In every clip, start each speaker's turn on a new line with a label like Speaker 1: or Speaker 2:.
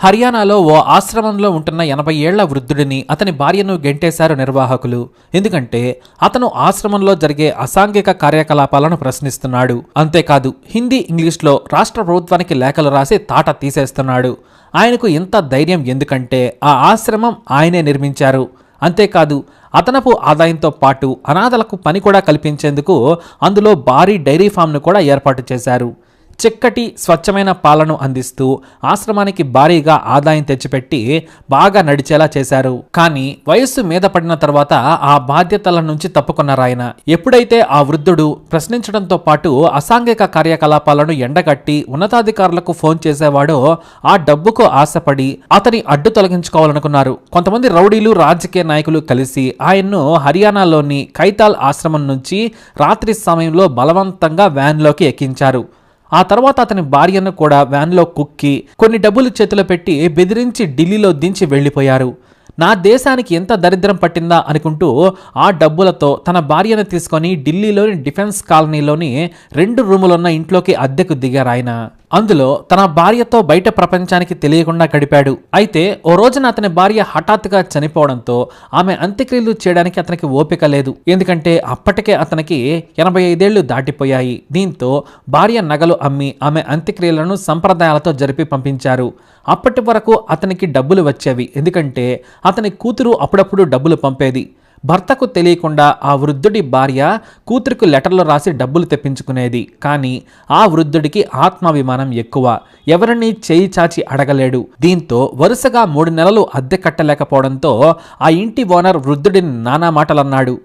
Speaker 1: హర్యానాలో ఓ ఆశ్రమంలో ఉంటున్న 80 ఏళ్ల వృద్ధుడిని అతని భార్యను గెంటేశారు నిర్వాహకులు. ఎందుకంటే అతను ఆశ్రమంలో జరిగే అసాంఘిక కార్యకలాపాలను ప్రశ్నిస్తున్నాడు. అంతేకాదు హిందీ ఇంగ్లీష్లో రాష్ట్ర ప్రభుత్వానికి లేఖలు రాసి తాట తీసేస్తున్నాడు. ఆయనకు ఇంత ధైర్యం ఎందుకంటే ఆ ఆశ్రమం ఆయనే నిర్మించారు. అంతేకాదు అదనపు ఆదాయంతో పాటు అనాథలకు పని కూడా కల్పించేందుకు అందులో భారీ డైరీ ఫామ్ను కూడా ఏర్పాటు చేశారు. చిక్కటి స్వచ్ఛమైన పాలను అందిస్తూ ఆశ్రమానికి భారీగా ఆదాయం తెచ్చిపెట్టి బాగా నడిచేలా చేశారు. కానీ వయస్సు మీద పడిన తర్వాత ఆ బాధ్యతల నుంచి తప్పుకున్నారాయన. ఎప్పుడైతే ఆ వృద్ధుడు ప్రశ్నించడంతో పాటు అసాంఘిక కార్యకలాపాలను ఎండగట్టి ఉన్నతాధికారులకు ఫోన్ చేసేవాడో ఆ డబ్బుకు ఆశపడి అతని అడ్డు తొలగించుకోవాలనుకున్నారు. కొంతమంది రౌడీలు రాజకీయ నాయకులు కలిసి ఆయన్ను హర్యానాలోని కైతాల్ ఆశ్రమం నుంచి రాత్రి సమయంలో బలవంతంగా వ్యాన్లోకి ఎక్కించారు. ఆ తర్వాత అతని భార్యను కూడా వ్యాన్లో కుక్కి కొన్ని డబ్బులు చేతిలో పెట్టి బెదిరించి ఢిల్లీలో దించి వెళ్లిపోయారు. నా దేశానికి ఎంత దరిద్రం పట్టిందా అనుకుంటూ ఆ డబ్బులతో తన భార్యను తీసుకొని ఢిల్లీలోని డిఫెన్స్ కాలనీలోని 2 రూములున్న ఇంట్లోకి అద్దెకు దిగారాయన. అందులో తన భార్యతో బయట ప్రపంచానికి తెలియకుండా గడిపాడు. అయితే ఓ రోజున అతని భార్య హఠాత్తుగా చనిపోవడంతో ఆమె అంత్యక్రియలు చేయడానికి అతనికి ఓపిక లేదు. ఎందుకంటే అప్పటికే అతనికి 85 ఏళ్లు దాటిపోయాయి. దీంతో భార్య నగలు అమ్మి ఆమె అంత్యక్రియలను సంప్రదాయాలతో జరిపి పంపించారు. అప్పటి వరకు అతనికి డబ్బులు వచ్చేవి, ఎందుకంటే అతని కూతురు అప్పుడప్పుడు డబ్బులు పంపేది. భర్తకు తెలియకుండా ఆ వృద్ధుడి భార్య కూతురికి లెటర్లు రాసి డబ్బులు తెప్పించుకునేది. కానీ ఆ వృద్ధుడికి ఆత్మాభిమానం ఎక్కువ, ఎవరిని చేయి చాచి అడగలేడు. దీంతో వరుసగా 3 నెలలు అద్దె కట్టలేకపోవడంతో ఆ ఇంటి ఓనర్ వృద్ధుడిని నానా మాటలన్నాడు.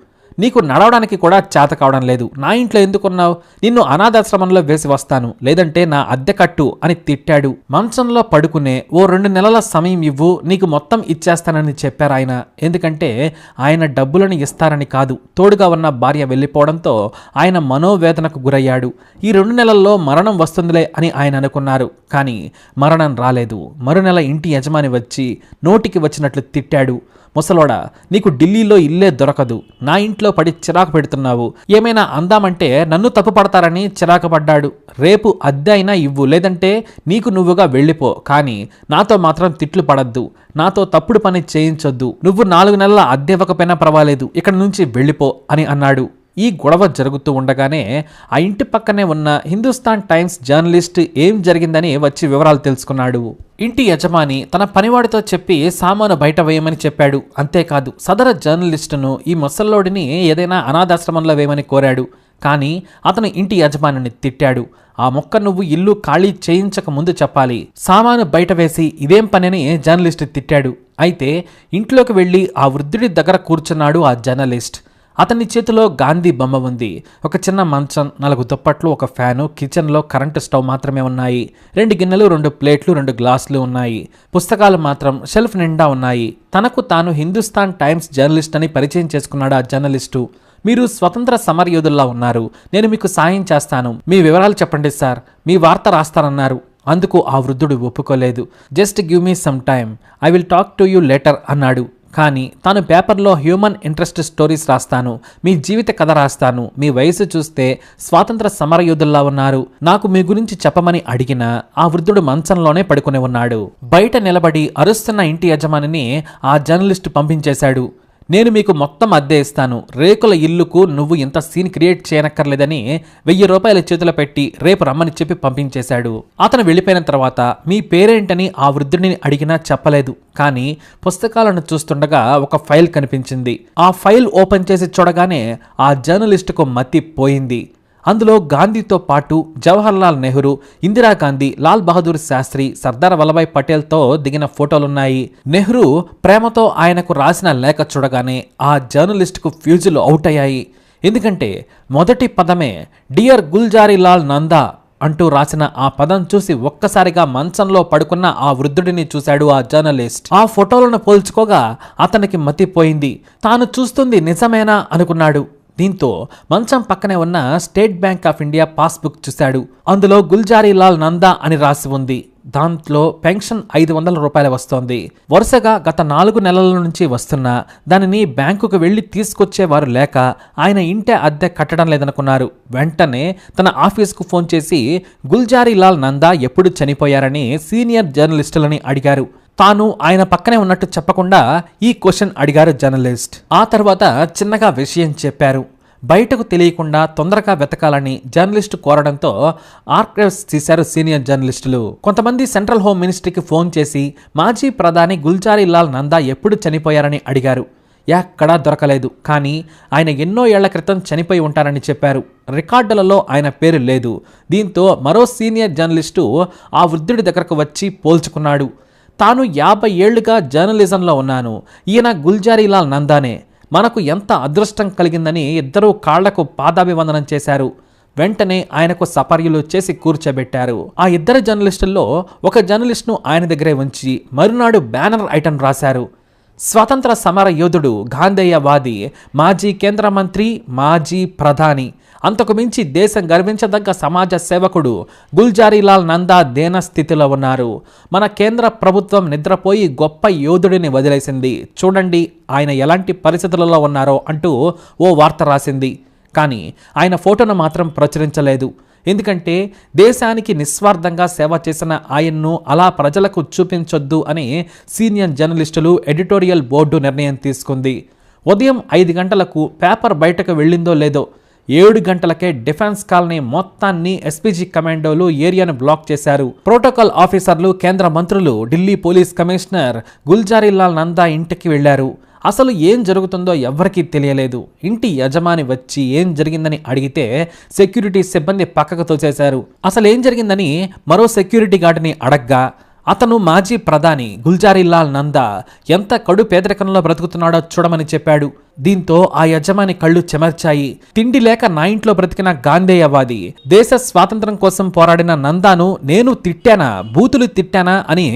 Speaker 1: నీకు నడవడానికి కూడా చేత కావడం లేదు, నా ఇంట్లో ఎందుకున్నావు, నిన్ను అనాథాశ్రమంలో వేసి వస్తాను, లేదంటే నా అద్దె కట్టు అని తిట్టాడు. మంచంలో పడుకునే ఓ 2 నెలల సమయం ఇవ్వు, నీకు మొత్తం ఇచ్చేస్తానని చెప్పారు ఆయన. ఎందుకంటే ఆయన డబ్బులను ఇస్తారని కాదు, తోడుగా ఉన్న భార్య వెళ్ళిపోవడంతో ఆయన మనోవేదనకు గురయ్యాడు. ఈ 2 నెలల్లో మరణం వస్తుందిలే అని ఆయన అనుకున్నారు. కానీ మరణం రాలేదు. మరునెల ఇంటి యజమాని వచ్చి నోటికి వచ్చినట్లు తిట్టాడు. ముసలోడా, నీకు ఢిల్లీలో ఇల్లే దొరకదు, నా ఇంట్లో పడి చిరాకు పెడుతున్నావు, ఏమైనా అందామంటే నన్ను తప్పు పడతారని చిరాకు పడ్డాడు. రేపు అద్దె అయినా ఇవ్వు, లేదంటే నీకు నువ్వుగా వెళ్ళిపో, కానీ నాతో మాత్రం తిట్లు పడద్దు, నాతో తప్పుడు పని చేయించొద్దు, నువ్వు 4 నెలల అద్దె ఇవ్వకపోయినా పర్వాలేదు, ఇక్కడ నుంచి వెళ్ళిపో అని అన్నాడు. ఈ గొడవ జరుగుతూ ఉండగానే ఆ ఇంటి పక్కనే ఉన్న హిందుస్థాన్ టైమ్స్ జర్నలిస్ట్ ఏం జరిగిందని వచ్చి వివరాలు తెలుసుకున్నాడు. ఇంటి యజమాని తన పనివాడితో చెప్పి సామాను బయట వేయమని చెప్పాడు. అంతేకాదు సదర జర్నలిస్టును ఈ ముసల్లోడిని ఏదైనా అనాథాశ్రమంలో వేయమని కోరాడు. కానీ అతను ఇంటి యజమానిని తిట్టాడు. ఆ మొక్క నువ్వు ఇల్లు ఖాళీ చేయించక ముందు చెప్పాలి, సామాను బయట వేసి ఇదేం పని జర్నలిస్ట్ తిట్టాడు. అయితే ఇంట్లోకి వెళ్ళి ఆ వృద్ధుడి దగ్గర కూర్చున్నాడు ఆ జర్నలిస్ట్. అతని చేతిలో గాంధీ బొమ్మ ఉంది. ఒక చిన్న మంచం, 4 దుప్పట్లు, ఒక ఫ్యాను, కిచెన్లో కరెంటు స్టవ్ మాత్రమే ఉన్నాయి. 2 గిన్నెలు, 2 ప్లేట్లు, 2 గ్లాసులు ఉన్నాయి. పుస్తకాలు మాత్రం షెల్ఫ్ నిండా ఉన్నాయి. తనకు తాను హిందుస్థాన్ టైమ్స్ జర్నలిస్ట్ అని పరిచయం చేసుకున్నాడు ఆ జర్నలిస్టు. మీరు స్వతంత్ర సమరయోధుల్లా ఉన్నారు, నేను మీకు సాయం చేస్తాను, మీ వివరాలు చెప్పండి సార్, మీ వార్త రాస్తానన్నారు. అందుకు ఆ వృద్ధుడు ఒప్పుకోలేదు. Just give me some time, I will talk to you later అన్నాడు. కానీ తాను పేపర్లో హ్యూమన్ ఇంట్రెస్ట్ స్టోరీస్ రాస్తాను, మీ జీవిత కథ రాస్తాను, మీ వయసు చూస్తే స్వాతంత్ర సమరయోధుల్లా ఉన్నారు, నాకు మీ గురించి చెప్పమని అడిగినా ఆ వృద్ధుడు మంచంలోనే పడుకుని ఉన్నాడు. బయట నిలబడి అరుస్తున్న ఇంటి యజమానిని ఆ జర్నలిస్ట్ పంపించేశాడు. నేను మీకు మొత్తం అద్దె ఇస్తాను, రేకుల ఇల్లుకు నువ్వు ఇంత సీన్ క్రియేట్ చేయనక్కర్లేదని 1000 రూపాయలు చేతిలో పెట్టి రేపు రమ్మని చెప్పి పంపించేశాడు. అతను వెళ్ళిపోయిన తర్వాత మీ పేరేంటని ఆ వృద్ధుడిని అడిగినా చెప్పలేదు. కానీ పుస్తకాలను చూస్తుండగా ఒక ఫైల్ కనిపించింది. ఆ ఫైల్ ఓపెన్ చేసి చూడగానే ఆ జర్నలిస్టుకు మతి పోయింది. అందులో గాంధీతో పాటు జవహర్లాల్ నెహ్రూ, ఇందిరాగాంధీ, లాల్ బహదూర్ శాస్త్రి, సర్దార్ వల్లభాయ్ పటేల్తో దిగిన ఫోటోలున్నాయి. నెహ్రూ ప్రేమతో ఆయనకు రాసిన లేఖ చూడగానే ఆ జర్నలిస్టుకు ఫ్యూజులు అవుట్ అయ్యాయి. ఎందుకంటే మొదటి పదమే డియర్ గుల్జారీలాల్ నందా అంటూ రాసిన ఆ పదం చూసి ఒక్కసారిగా మంచంలో పడుకున్న ఆ వృద్ధుడిని చూశాడు ఆ జర్నలిస్ట్. ఆ ఫోటోలను పోల్చుకోగా అతనికి మతిపోయింది. తాను చూస్తుంది నిజమేనా అనుకున్నాడు. దీంతో మంచం పక్కనే ఉన్న state bank of India passbook చూశాడు. అందులో గుల్జారీలాల్ నందా అని రాసి ఉంది. దాంట్లో పెన్షన్ 500 రూపాయలు వస్తోంది. వరుసగా గత 4 నెలల నుంచి వస్తున్నా దానిని బ్యాంకుకు వెళ్లి తీసుకొచ్చేవారు లేక ఆయన ఇంటి అద్దె కట్టడం లేదనుకున్నారు. వెంటనే తన ఆఫీస్కు ఫోన్ చేసి గుల్జారీలాల్ నందా ఎప్పుడు చనిపోయారని సీనియర్ జర్నలిస్టులని అడిగారు. తాను ఆయన పక్కనే ఉన్నట్టు చెప్పకుండా ఈ క్వశ్చన్ అడిగారు జర్నలిస్ట్. ఆ తర్వాత చిన్నగా విషయం చెప్పారు. బయటకు తెలియకుండా తొందరగా వెతకాలని జర్నలిస్టు కోరడంతో ఆర్కైవ్స్ తీశారు సీనియర్ జర్నలిస్టులు. కొంతమంది సెంట్రల్ హోమ్ మినిస్ట్రీకి ఫోన్ చేసి మాజీ ప్రధాని గుల్జారీలాల్ నందా ఎప్పుడు చనిపోయారని అడిగారు. ఎక్కడా దొరకలేదు. కానీ ఆయన ఎన్నో ఏళ్ల క్రితం చనిపోయి ఉంటారని చెప్పారు. రికార్డులలో ఆయన పేరు లేదు. దీంతో మరో సీనియర్ జర్నలిస్టు ఆ వృద్ధుడి దగ్గరకు వచ్చి పోల్చుకున్నాడు. తాను 50 ఏళ్లుగా జర్నలిజంలో ఉన్నాను, ఈయన గుల్జారీలాల్ నందానే, మనకు ఎంత అదృష్టం కలిగిందని ఇద్దరూ కాళ్లకు పాదాభివందనం చేశారు. వెంటనే ఆయనకు సపర్యలు చేసి కూర్చోబెట్టారు. ఆ ఇద్దరు జర్నలిస్టుల్లో ఒక జర్నలిస్ట్ను ఆయన దగ్గరే ఉంచి మరునాడు బ్యానర్ ఐటమ్ రాశారు. స్వాతంత్ర సమర యోధుడు, గాంధేయవాది, మాజీ కేంద్ర మంత్రి, మాజీ ప్రధాని, అంతకు మించి దేశం గర్వించదగ్గ సమాజ సేవకుడు గుల్జారీలాల్ నందా దేన స్థితిలో ఉన్నారు. మన కేంద్ర ప్రభుత్వం నిద్రపోయి గొప్ప యోధుడిని వదిలేసింది. చూడండి ఆయన ఎలాంటి పరిస్థితులలో ఉన్నారో అంటూ ఓ వార్త రాసింది. కానీ ఆయన ఫోటోను మాత్రం ప్రచురించలేదు. ఎందుకంటే దేశానికి నిస్వార్థంగా సేవ చేసిన ఆయన్ను అలా ప్రజలకు చూపించొద్దు అని సీనియర్ జర్నలిస్టులు ఎడిటోరియల్ బోర్డు నిర్ణయం తీసుకుంది. ఉదయం 5 గంటలకు పేపర్ బయటకు వెళ్ళిందో లేదో 7 గంటలకే డిఫెన్స్ కాలనీ మొత్తాన్ని ఎస్పీజీ కమాండోలు ఏరియాను బ్లాక్ చేశారు. ప్రోటోకాల్ ఆఫీసర్లు, కేంద్ర మంత్రులు, ఢిల్లీ పోలీస్ కమిషనర్ గుల్జారీలాల్ నందా ఇంటికి వెళ్లారు. అసలు ఏం జరుగుతుందో ఎవ్వరికీ తెలియలేదు. ఇంటి యజమాని వచ్చి ఏం జరిగిందని అడిగితే సెక్యూరిటీ సిబ్బంది పక్కకు తోసేశారు. అసలు ఏం జరిగిందని మరో సెక్యూరిటీ గార్డుని అడగ్గా అతను మాజీ ప్రధాని గుల్జారీలాల్ నందా ఎంత కడు పేదరికంలో బ్రతుకుతున్నాడో చూడమని చెప్పాడు. దీంతో ఆ యజమాని కళ్ళు చెమర్చాయి. తిండి లేక నా ఇంట్లో బ్రతికిన గాంధేయవాది, దేశ స్వాతంత్రం కోసం పోరాడిన నందాను నేను తిట్టానా, బూతులు తిట్టానా అని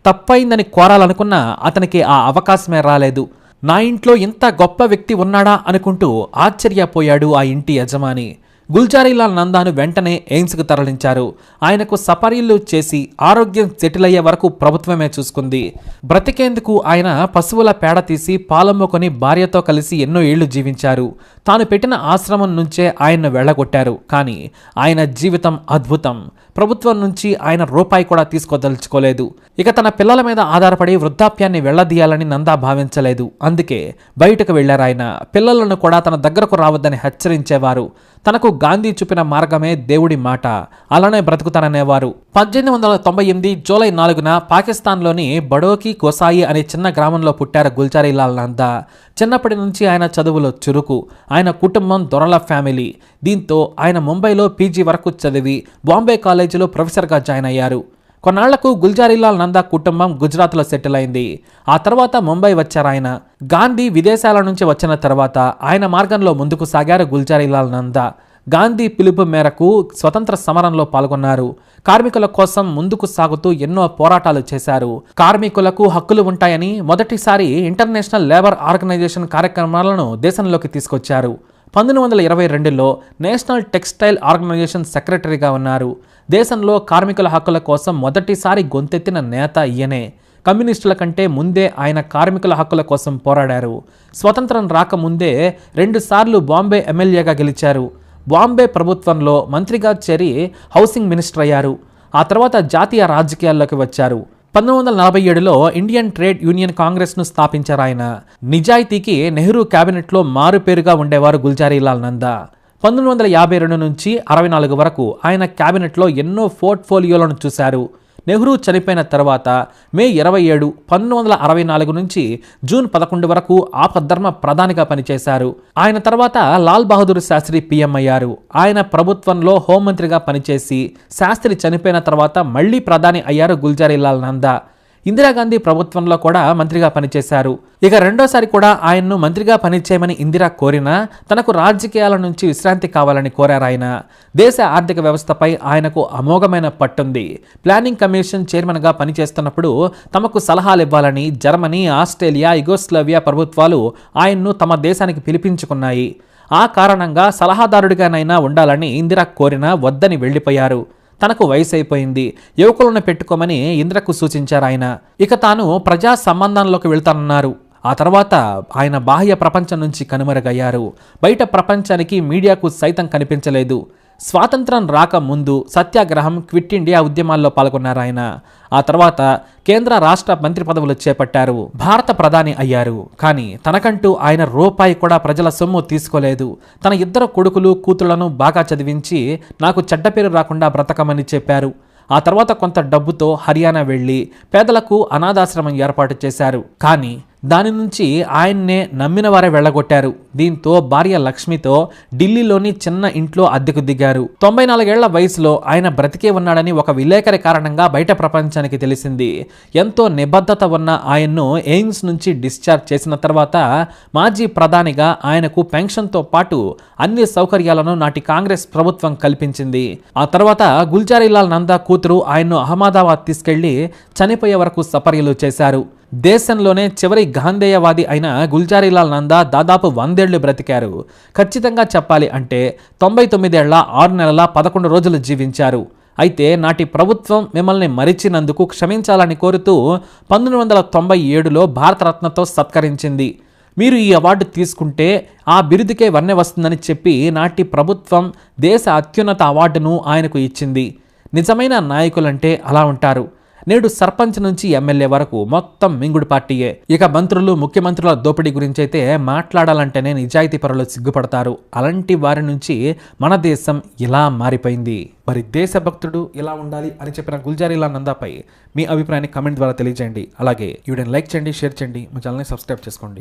Speaker 1: తప్పైందని కోరాలనుకున్నా అతనికి ఆ అవకాశమే రాలేదు. నా ఇంట్లో ఇంత గొప్ప వ్యక్తి ఉన్నాడా అనుకుంటూ ఆశ్చర్యపోయాడు ఆ ఇంటి యజమాని. గుల్జారీలాల్ నందాను వెంటనే ఎయిమ్స్కు తరలించారు. ఆయనకు సపర్యలు చేసి ఆరోగ్యం సెటిల్ అయ్యే వరకు ప్రభుత్వమే చూసుకుంది. బ్రతికేందుకు ఆయన పశువుల పేడ తీసి పాలమ్ముకొని భార్యతో కలిసి ఎన్నో ఏళ్లు జీవించారు. తాను పెట్టిన ఆశ్రమం నుంచే ఆయన్ను వెళ్లగొట్టారు. కానీ ఆయన జీవితం అద్భుతం. ప్రభుత్వం నుంచి ఆయన రూపాయి కూడా తీసుకోదలుచుకోలేదు. ఇక తన పిల్లల మీద ఆధారపడి వృద్ధాప్యాన్ని వెళ్లదీయాలని నందా భావించలేదు. అందుకే బయటకు వెళ్లారాయన. పిల్లలను కూడా తన దగ్గరకు రావద్దని హెచ్చరించేవారు. తనకు గాంధీ చూపిన మార్గమే దేవుడి మాట, అలానే బ్రతుకుతాననేవారు. 1898 జూలై 4న పాకిస్తాన్లోని బడోకి గోసాయి అనే చిన్న గ్రామంలో పుట్టారు గుల్జారీలాల్ నందా. చిన్నప్పటి నుంచి ఆయన చదువులో చురుకు. ఆయన కుటుంబం దొరల ఫ్యామిలీ. దీంతో ఆయన ముంబైలో పీజీ వరకు చదివి బాంబే కాలేజీలో ప్రొఫెసర్గా జాయిన్ అయ్యారు. కొన్నాళ్లకు గుల్జారీలాల్ నందా కుటుంబం గుజరాత్లో సెటిల్ అయింది. ఆ తర్వాత ముంబై వచ్చారాయన. గాంధీ విదేశాల నుంచి వచ్చిన తర్వాత ఆయన మార్గంలో ముందుకు సాగారు గుల్జారీలాల్ నందా. గాంధీ పిలుపు మేరకు స్వతంత్ర సమరంలో పాల్గొన్నారు. కార్మికుల కోసం ముందుకు సాగుతూ ఎన్నో పోరాటాలు చేశారు. కార్మికులకు హక్కులు ఉంటాయని మొదటిసారి ఇంటర్నేషనల్ లేబర్ ఆర్గనైజేషన్ కార్యక్రమాలను దేశంలోకి తీసుకొచ్చారు. 1922లో నేషనల్ టెక్స్టైల్ ఆర్గనైజేషన్ సెక్రటరీగా ఉన్నారు. దేశంలో కార్మికుల హక్కుల కోసం మొదటిసారి గొంతెత్తిన నేత ఈయనే. కమ్యూనిస్టుల కంటే ముందే ఆయన కార్మికుల హక్కుల కోసం పోరాడారు. స్వతంత్రం రాకముందే 2 సార్లు బాంబే ఎమ్మెల్యేగా గెలిచారు. బాంబే ప్రభుత్వంలో మంత్రిగా చేరి హౌసింగ్ మినిస్టర్ అయ్యారు. ఆ తర్వాత జాతీయ రాజకీయాల్లోకి వచ్చారు. 1947లో ఇండియన్ ట్రేడ్ యూనియన్ కాంగ్రెస్ను స్థాపించారు ఆయన. నిజాయితీకి నెహ్రూ క్యాబినెట్లో మారుపేరుగా ఉండేవారు గుల్జారీలాల్ నందా. 1952 నుంచి 64 వరకు ఆయన క్యాబినెట్లో ఎన్నో పోర్ట్ఫోలియోలను చూశారు. నెహ్రూ చనిపోయిన తర్వాత మే 27, 1964 నుంచి జూన్ 11 వరకు ఆపద్ధర్మ ప్రధానిగా పనిచేశారు. ఆయన తర్వాత లాల్ బహదూర్ శాస్త్రి పీఎం అయ్యారు. ఆయన ప్రభుత్వంలో హోంమంత్రిగా పనిచేసి శాస్త్రి చనిపోయిన తర్వాత మళ్లీ ప్రధాని అయ్యారు గుల్జారీలాల్ నందా. ఇందిరాగాంధీ ప్రభుత్వంలో కూడా మంత్రిగా పనిచేశారు. ఇక రెండోసారి కూడా ఆయన్ను మంత్రిగా పనిచేయమని ఇందిరా కోరినా తనకు రాజకీయాల నుంచి విశ్రాంతి కావాలని కోరారు ఆయన. దేశ ఆర్థిక వ్యవస్థపై ఆయనకు అమోఘమైన పట్టుంది. ప్లానింగ్ కమిషన్ చైర్మన్గా పనిచేస్తున్నప్పుడు తమకు సలహాలు ఇవ్వాలని జర్మనీ, ఆస్ట్రేలియా, యుగోస్లావియా ప్రభుత్వాలు ఆయన్ను తమ దేశానికి పిలిపించుకున్నాయి. ఆ కారణంగా సలహాదారుడిగానైనా ఉండాలని ఇందిరా కోరినా వద్దని వెళ్లిపోయారు. తనకు వయసు అయిపోయింది, యువకులను పెట్టుకోమని ఇంద్రకు సూచించారు ఆయన. ఇక తాను ప్రజా సంబంధాల్లోకి వెళ్తానన్నారు. ఆ తర్వాత ఆయన బాహ్య ప్రపంచం నుంచి కనుమరుగయ్యారు. బయట ప్రపంచానికి, మీడియాకు సైతం కనిపించలేదు. స్వాతంత్రం రాకముందు సత్యాగ్రహం, క్విట్ ఇండియా ఉద్యమాల్లో పాల్గొన్నారు ఆయన. ఆ తర్వాత కేంద్ర రాష్ట్ర మంత్రి పదవులు చేపట్టారు. భారత ప్రధాని అయ్యారు. కానీ తనకంటూ ఆయన రూపాయి కూడా ప్రజల సొమ్ము తీసుకోలేదు. తన 2 కొడుకులు, కూతుళ్లను బాగా చదివించి నాకు చెడ్డ పేరు రాకుండా బ్రతకమని చెప్పారు. ఆ తర్వాత కొంత డబ్బుతో హర్యానా వెళ్లి పేదలకు అనాథాశ్రమం ఏర్పాటు చేశారు. కానీ దాని నుంచి ఆయన్నే నమ్మిన వారే వెళ్లగొట్టారు. దీంతో భార్య లక్ష్మితో ఢిల్లీలోని చిన్న ఇంట్లో అద్దెకు దిగారు. 94 ఏళ్ల వయసులో ఆయన బ్రతికే ఉన్నాడని ఒక విలేకరి కారణంగా బయట ప్రపంచానికి తెలిసింది. ఎంతో నిబద్ధత ఉన్న ఆయన్ను ఎయిమ్స్ నుంచి డిశ్చార్జ్ చేసిన తర్వాత మాజీ ప్రధానిగా ఆయనకు పెన్షన్తో పాటు అన్ని సౌకర్యాలను నాటి కాంగ్రెస్ ప్రభుత్వం కల్పించింది. ఆ తర్వాత గుల్జారీలాల్ నందా కూతురు ఆయన్ను అహ్మదాబాద్ తీసుకెళ్లి చనిపోయే వరకు సపర్యలు చేశారు. దేశంలోనే చివరి గాంధేయవాది అయిన గుల్జారీలాల్ నందా దాదాపు 100 ఏళ్లు బ్రతికారు. ఖచ్చితంగా చెప్పాలి అంటే 99 ఏళ్ల 6 నెలల 11 రోజులు జీవించారు. అయితే నాటి ప్రభుత్వం మిమ్మల్ని మరిచినందుకు క్షమించాలని కోరుతూ 1997లో భారతరత్నతో సత్కరించింది. మీరు ఈ అవార్డు తీసుకుంటే ఆ బిరుదుకే వన్నె వస్తుందని చెప్పి నాటి ప్రభుత్వం దేశ అత్యున్నత అవార్డును ఆయనకు ఇచ్చింది. నిజమైన నాయకులంటే అలా ఉంటారు. నేడు సర్పంచ్ నుంచి ఎమ్మెల్యే వరకు మొత్తం మింగుడు పార్టీయే. ఇక మంత్రులు, ముఖ్యమంత్రుల దోపిడీ గురించి అయితే మాట్లాడాలంటేనే నిజాయితీ పరులు సిగ్గుపడతారు. అలాంటి వారి నుంచి మన దేశం ఇలా మారిపోయింది. మరి దేశభక్తుడు ఇలా ఉండాలి అని చెప్పిన గుల్జారీలాల్ నందాపై మీ అభిప్రాయాన్ని కామెంట్ ద్వారా తెలియజేయండి. అలాగే ఈ వీడియోని లైక్ చేయండి, షేర్ చేయండి, మా ఛానల్ని సబ్స్క్రైబ్ చేసుకోండి.